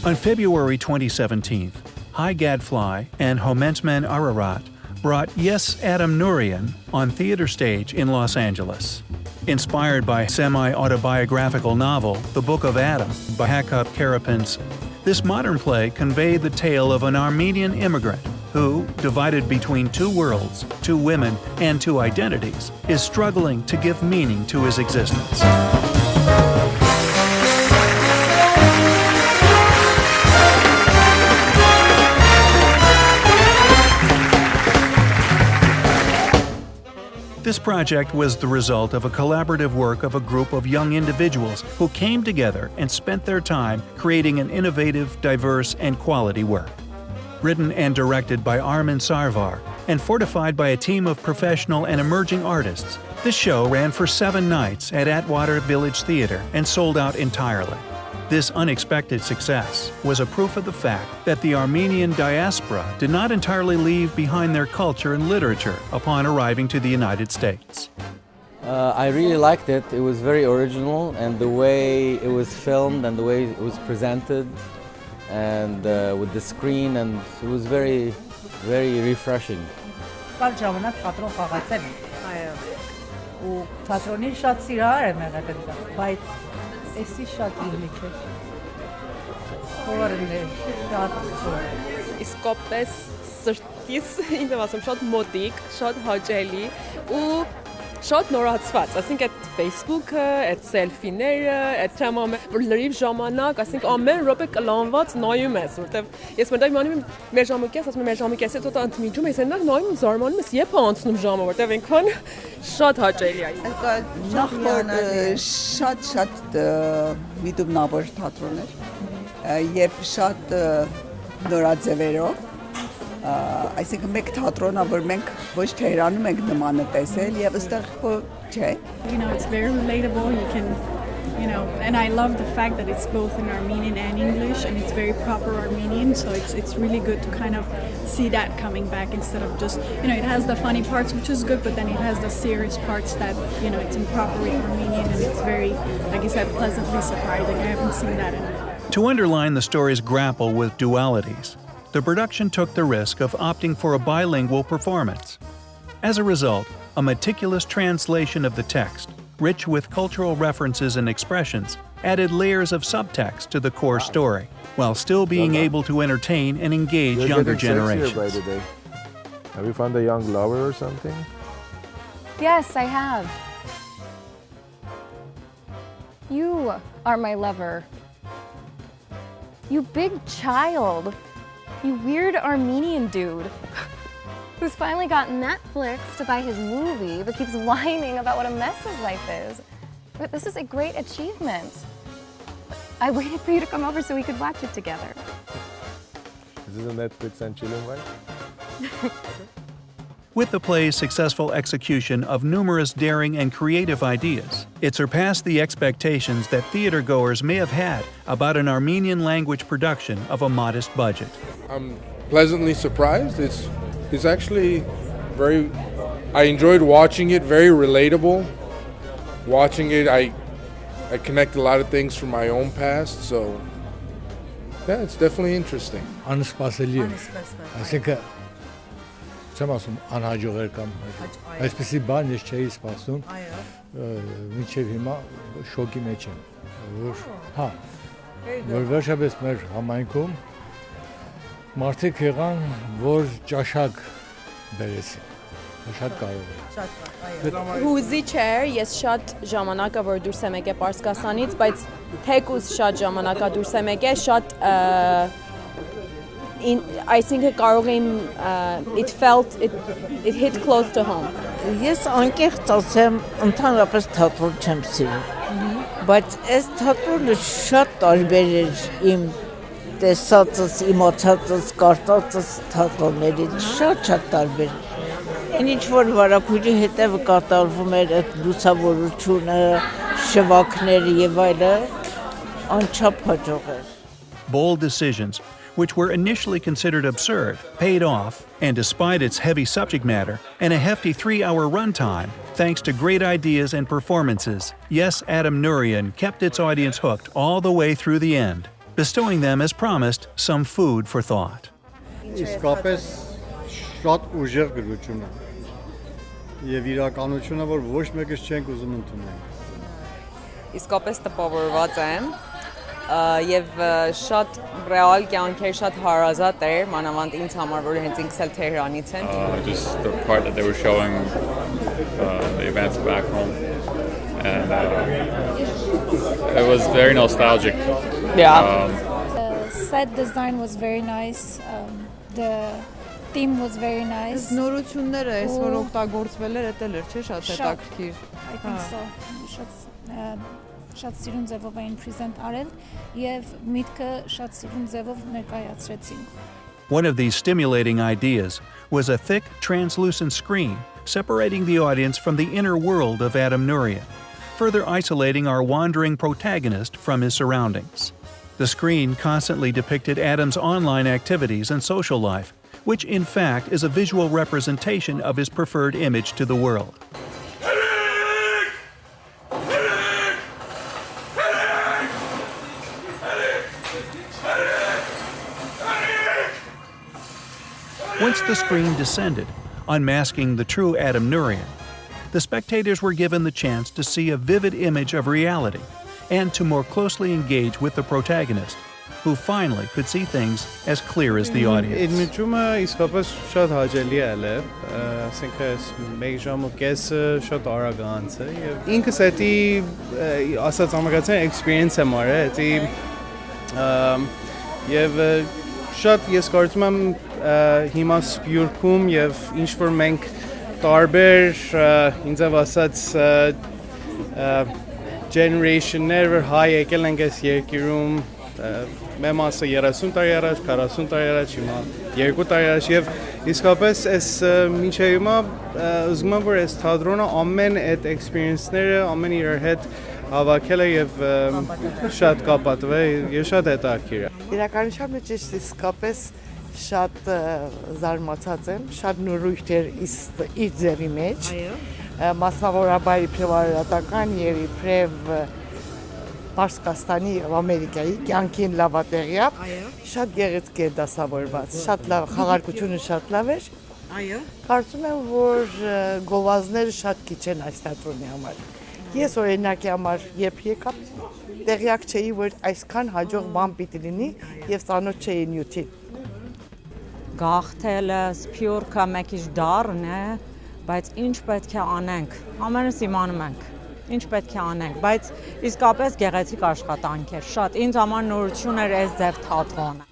On February 2017, Gadfly and Homentemen Ararat brought Yes, Adam Noorian on theater stage in Los Angeles. Inspired by semi-autobiographical novel The Book of Adam by Hakop Karapents, this modern play conveyed the tale of an Armenian immigrant who, divided between two worlds, two women, and two identities, is struggling to give meaning to his existence. This project was the result of a collaborative work of a group of young individuals who came together and spent their time creating an innovative, diverse, and quality work. Written and directed by Armin Sarvar and fortified by a team of professional and emerging artists, this show ran for 7 nights at Atwater Village Theater and sold out entirely. This unexpected success was a proof of the fact that the Armenian diaspora did not entirely leave behind their culture and literature upon arriving to the United States. I really liked it. It was very original, and the way it was filmed and the way it was presented, and with the screen, and it was very, very refreshing. Իսկապես սրտից ինձ ասում շատ մոդիկ, շատ հաճելի ու շատ նորացված, ասենք այդ Facebook-ը, այդ սելֆիները, այդ թեմամը, որ լրիվ ժամանակ, ասենք ամեն րոպե կլանված նայում ես, որտեվ ես մտածում եմ անում մեր ժամանակից, ասում եմ մեր ժամանակից հետո ընդմիջում ես, այնտեղ նայում եմ զարմանում ես, երբ է անցնում ժամը, որտեվ այնքան շատ հաճելի է։ Նախ որ շատ միտումնավոր թատրոն էր եւ շատ նորաձևերով, այսինքն մեկ թատրոնը, որ մենք ոչ թե Իրանում ենք նմանը տեսել եւ այստեղ չէ։ You know, it's very relatable. You can, and I love the fact that it's both in Armenian and English, and it's very proper Armenian, so it's really good to kind of see that coming back instead of just, it has the funny parts, which is good, but then it has the serious parts that, it's in proper Armenian, and it's very, like I said, pleasantly surprising. I haven't seen that in a while. To underline the story's grapple with dualities, the production took the risk of opting for a bilingual performance. As a result, a meticulous translation of the text, rich with cultural references and expressions, added layers of subtext to the core story, while still being able to entertain and engage younger generations. By the day. Have you found a young lover or something? Yes, I have. You are my lover. You big child. You weird Armenian dude who's finally got Netflix to buy his movie but keeps whining about what a mess his life is. But this is a great achievement. I waited for you to come over so we could watch it together. This is a Netflix and chilling, right? With the play's successful execution of numerous daring and creative ideas, it surpassed the expectations that theatergoers may have had about an Armenian language production of a modest budget. I'm pleasantly surprised. It's actually very, I enjoyed watching it, very relatable. Watching it, I connect a lot of things from my own past, so yeah, it's definitely interesting. Անսպասելի է։ Այսինքն չեմ ասում անհաջող կամ այսպեսի բան ես չէի սպասում։ Մինչև հիմա շոկի մեջ եմ, որ վերջապես մեր համայնքում մարդիկ եղան, որ ճաշակ բերեցին։ Շատ կարևոր է։ Հուզի չէր, ես շատ ժամանակա որ դուրս եմ եկել Պարսկաստանից, բայց թեկուզ շատ ժամանակա դուրս եմ եկել, շատ I think կարող եմ it hit close to home. Ես անկեղծ ասեմ, ընդհանրապես թատրոն չեմ սիրում, բայց այս թատրոնը շատ տարբեր էր իմ տեսածս, իմացածս, կարծածս թատրոններից, շատ տարբեր։ Այն ինչ որ վարակույրի հետևը կատարվում էր, այդ լուսավորությունը, շվակները եւ այլը, անչափ հաջող էր։ Bold decisions, which were initially considered absurd, paid off, and despite its heavy subject matter and a hefty 3-hour runtime, thanks to great ideas and performances, Yes, Adam Noorian kept its audience hooked all the way through the end. bestowing them as promised some food for thought. Իսկապես շատ ուժեղ գրություն է։ Եվ իրականությունը, որ ոչ մեկս չենք ուզում ընդունել։ Իսկապես տպավորված եմ եւ շատ ռեալ կյանքեր շատ հարազատ էր, մանավանդ ինձ համար, որ հենց ինքս էլ Թեհրանից եմ։ Just the part that they were showing the events back home, and it was very nostalgic. Yeah. The set design was very nice. The theme was very nice. Նորությունները այս որ օգտագործվել էր, դա էր, չէ՞, շատ հետաքրքիր։ I think so. Շատ սիրուն ձևով էին present արել եւ միտքը շատ սիրուն ձևով ներկայացրեցին։ One of these stimulating ideas was a thick, translucent screen separating the audience from the inner world of Adam Noorian, further isolating our wandering protagonist from his surroundings. The screen constantly depicted Adam's online activities and social life, which in fact is a visual representation of his preferred image to the world. Once the screen descended, unmasking the true Adam Noorian, the spectators were given the chance to see a vivid image of reality and to more closely engage with the protagonist, who finally could see things as clear as the audience. Իմիջումը իսկապես շատ հաճելի է, ասենք մեկ ժամ ու կեսը շատ արագ անց է եւ ինքս էդի ասած ամերիկացի experience եմ արել, էդի եւ շատ ես կարծում եմ հիմա Սփյուռքում եւ ինչ որ մենք տարբեր ինձ ասած generationներ որ հայ եկել ենք այս երկիրում մեմ ասա 30 տարի առաջ, 40 տարի առաջ, հիմա 2 տարի առաջ եւ իսկապես այս մինչեւ հիմա ուզում եմ որ այս թատրոնը ամեն այդ experience-ները ամեն իր հետ հավաքել է եւ շատ կապատվել է եւ շատ հետաքրքիր է։ Իրականության մեջ իսկապես շատ զարմացած եմ, շատ նորույթ էր իր ձևի մեջ։ Մասնավորաբար իբրև արարատական եւ իբրև Պարսկաստանի եւ Ամերիկայի կյանքին լավատեղյա, շատ գեղեցիկ է դասավորված, շատ լավ, խաղարկությունը շատ լավ էր։ Այո։ Կարծում եմ, որ գովազները շատ քիչ են այս թատրոնի համար։ Ես օրինակի համար երբ եկա, տեղյակ չէի, որ այսքան հաջող բան պիտի լինի եւ ծանոթ չէի նյութին։ Գաղթելը, Սփյուռքը մեկ ինչ դառն է, բայց ինչ պետք է անենք։ Ամենս իմանում ենք։ Ինչ պետք է անենք, բայց իսկապես գեղեցիկ աշխատանք էր, շատ ինձ համար նորություն էր այս ձև թատրոնը։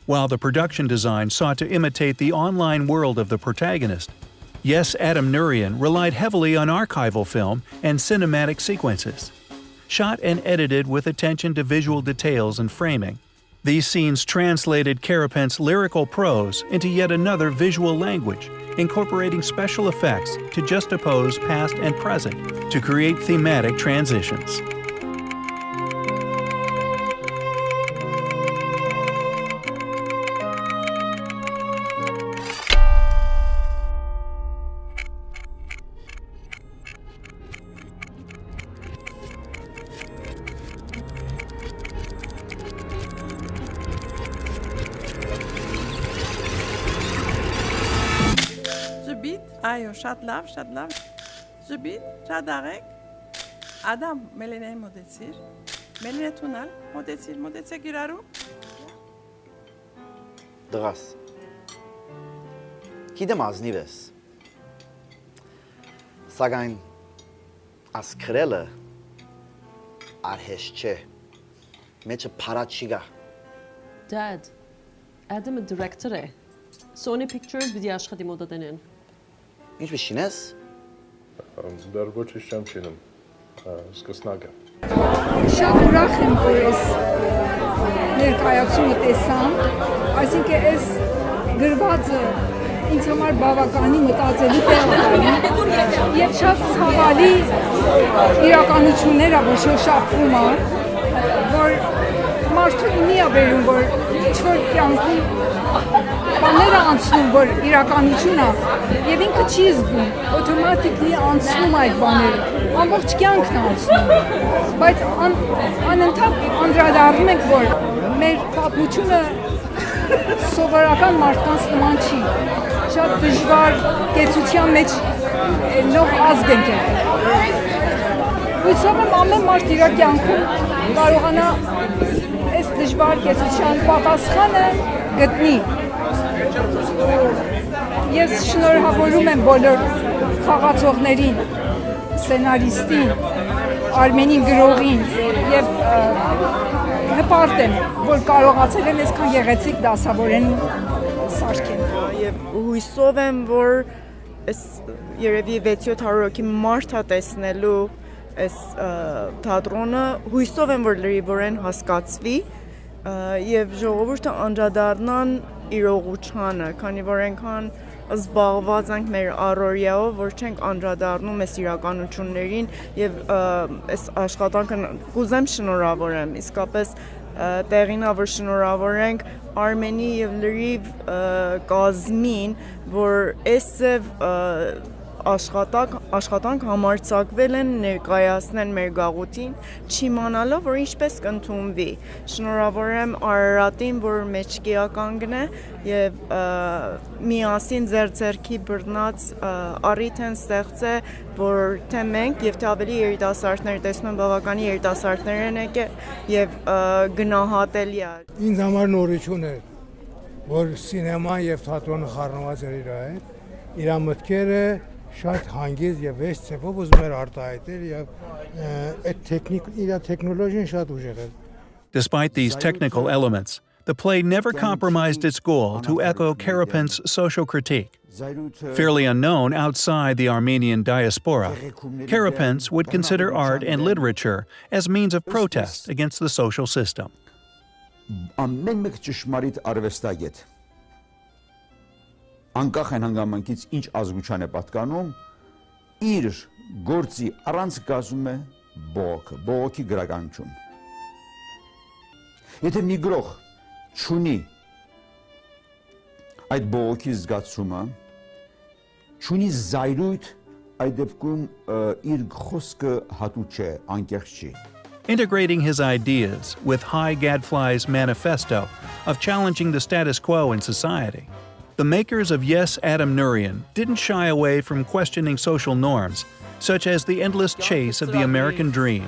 While the production design sought to imitate the online world of the protagonist, yes, Adam Noorian relied heavily on archival film and cinematic sequences. Shot and edited with attention to visual details and framing, these scenes translated Karapents' lyrical prose into yet another visual language, incorporating special effects to juxtapose past and present to create thematic transitions. Այո, շատ լավ, շատ լավ։ Ժբիտ, շատ աղեք։ Adam, մելենե մոդեցիր։ Մելենե տունալ, մոդեցեք իրարու։ Դղաս։ Գիտեմ ազնիվ ես։ Սակայն աս քրելը արհեշ չէ։ Մեջը փարած չի գա։ Dad, Adam'ը director է։ Sony Pictures պիտի աշխատի մոդատենեն։ Ինչ բիշինես։ Դեռ ոչ չեմ չինում։ Սկսնակը։ Շատ ուրախ եմ, որ ես ներկայացումը տեսամ, այսինքն այս գրվածը ինձ համար բավականին մտածելու տեղ տալի եւ շատ ցավալի իրականություններ ա որ շոշափվում ա, որ մարդու մի ա վերում, որ ինչ-որ կյանքում բաներ անցնում, որ իրականություն ա եւ ինքը չի զգում, օտոմատիկլի անցնում այդ բաները, ամբողջ կյանքն անցնում, բայց անընդհատ անդրադառնում ենք, որ մեր պատմությունը սովորական մարդկանց նման չի։ Շատ դժվար կեցության մեջ լող ազգ ենք եղել։ Հույսով եմ ամեն մարդ իր կյանքում կարողանա այս դժվար կեցության պատասխանը գտնի։ Ես շնորհավորում եմ բոլոր խաղացողներին, սցենարիստին, Արմենին գրողին եւ հպարտ եմ, որ կարողացել են այսքան գեղեցիկ դասավորեն սարքեն։ Եվ հույսով եմ, որ այս երևի 6-700 հոգի մարդ է տեսնելու այս թատրոնը, հույսով եմ, որ լրիվորեն հասկացվի եւ ժողովուրդը անդրադառնան իրողությանը, քանի որ այնքան զբաղված ենք մեր առօրյայով, որ չենք անդրադառնում այս իրականություններին եւ այս աշխատանքը կուզեմ շնորհավորեմ, իսկապես տեղին ա որ շնորհավորենք Արմենի եւ լրիվ կազմին, որ այս աշխատանք համարձակվել են ներկայացնել մեր գաղութին, չիմանալով, որ ինչպես կընդունվի։ Շնորհավորեմ Արարատին, որ մեջքի կանգնե եւ միասին ձեռքի բռնած առիթ են ստեղծե, որ թե մենք եւ թե ավելի երիտասարդներ տեսնում բավական երիտասարդներ են եկել եւ գնահատելի է։ Ինձ համար նորություն էր, որ սինեման եւ թատրոնը խառնված էր իր հետ, իր մտքերը շատ հանգիստ եւ վեճ ցեվով ուզում էր արտահայտել եւ այդ իր տեխնոլոգիան շատ ուժեղ էր։ Despite these technical elements, the play never compromised its goal to echo Karapents' social critique. Fairly unknown outside the Armenian diaspora, Karapents would consider art and literature as means of protest against the social system. Ամեն մեկ ճշմարիտ արվեստագետ անկախ այն հանգամանքից ինչ ազգության է պատկանում, իր գործի առանց գազում է բողոքի գրականություն։ Եթե մի գրող չունի այդ բողոքի զգացումը, չունի զայրույթ, այդ դեպքում իր խոսքը հատուկ չէ, անկեղծ չի։ Integrating his ideas with High Gadfly's manifesto of challenging the status quo in society, the makers of Yes, Adam Noorian didn't shy away from questioning social norms, such as the endless chase of the American dream.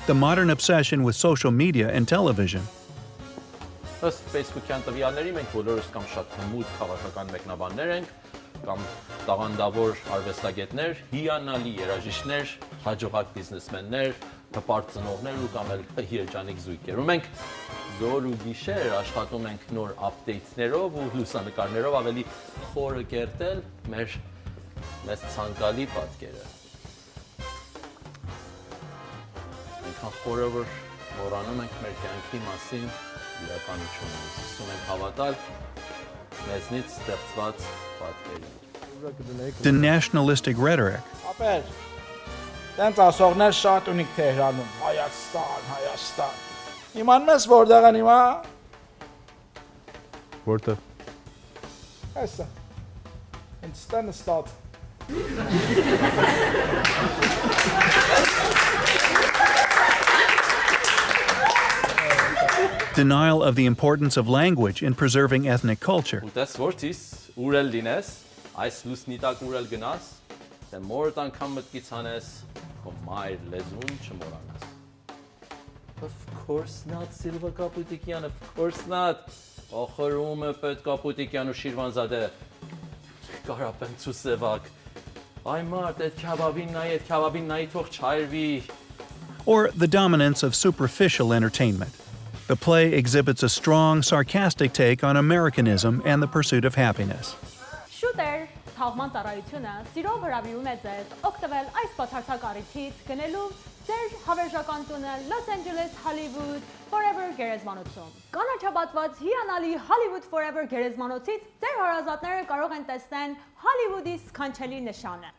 The modern obsession with social media and television. Ըստ Facebook-յան տվյալների մենք բոլորս կամ շատ հմուտ քաղաքական մեկնաբաններ ենք, կամ տաղանդավոր արվեստագետներ, հիանալի երաժիշտներ, հաջողակ բիզնեսմեններ, հպարտ ծնողներ ու կամ էլ երջանիկ զույգեր։ Ու մենք զոր ու գիշեր աշխատում ենք նոր ապդեյթներով ու լուսանկարներով ավելի խորը կերտել մեր մեծ ցանկալի պատկերը։ Այնքան խորը, որ մոռանում ենք մեր կյանքի մասին իրականությունը, սկսում ենք հավատալ մեզնից ստեղծված պատկերին։ The nationalistic rhetoric. Ապեր, տենց ասողներ շատ ունիք Թեհրանում, Հայաստան։ Իմանում ես որտեղ են հիմա։ Որտեղ։ Այսա։ Ինձ տանը ստաց։ Denial of the importance of language in preserving ethnic culture. Ուտես որտիս ուրել լինես, այս լուսնի տակ ուրել գնաս, թե մորդ անգամ մտքից հանես, քո մայր լեզուն չմոռանաս։ Of course not, Silva Kaputikian, of course not. Ախորում է պետ Կապուտիկյան ու Շիրվանզադե։ Կարապենց ու սևակ։ Այ մարդ, այդ քյաբաբին նայի թող չայրվի։ Or the dominance of superficial entertainment. The play exhibits a strong, sarcastic take on Americanism and the pursuit of happiness. Շուտեր թաղման ծառայությունը սիրով հրավիրում է ձեզ օգտվել այս բացարձակ առիթից գնելու ձեր հավերժական տունը Los Angeles Hollywood Forever գերեզմանոցում։ Կանաչապատված հիանալի Hollywood Forever գերեզմանոցից ձեր հարազատները կարող են տեսնել Hollywood-ի սքանչելի նշանը։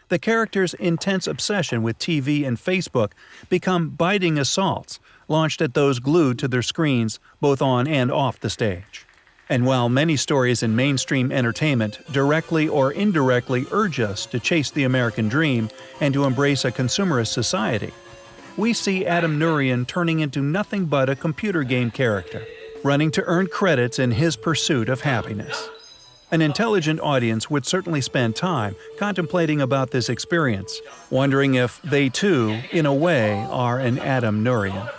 The characters' intense obsession with TV and Facebook become biting assaults launched at those glued to their screens both on and off the stage. And while many stories in mainstream entertainment directly or indirectly urge us to chase the American dream and to embrace a consumerist society, we see Adam Noorian turning into nothing but a computer game character, running to earn credits in his pursuit of happiness. An intelligent audience would certainly spend time contemplating about this experience, wondering if they too, in a way, are an Adam Noorian.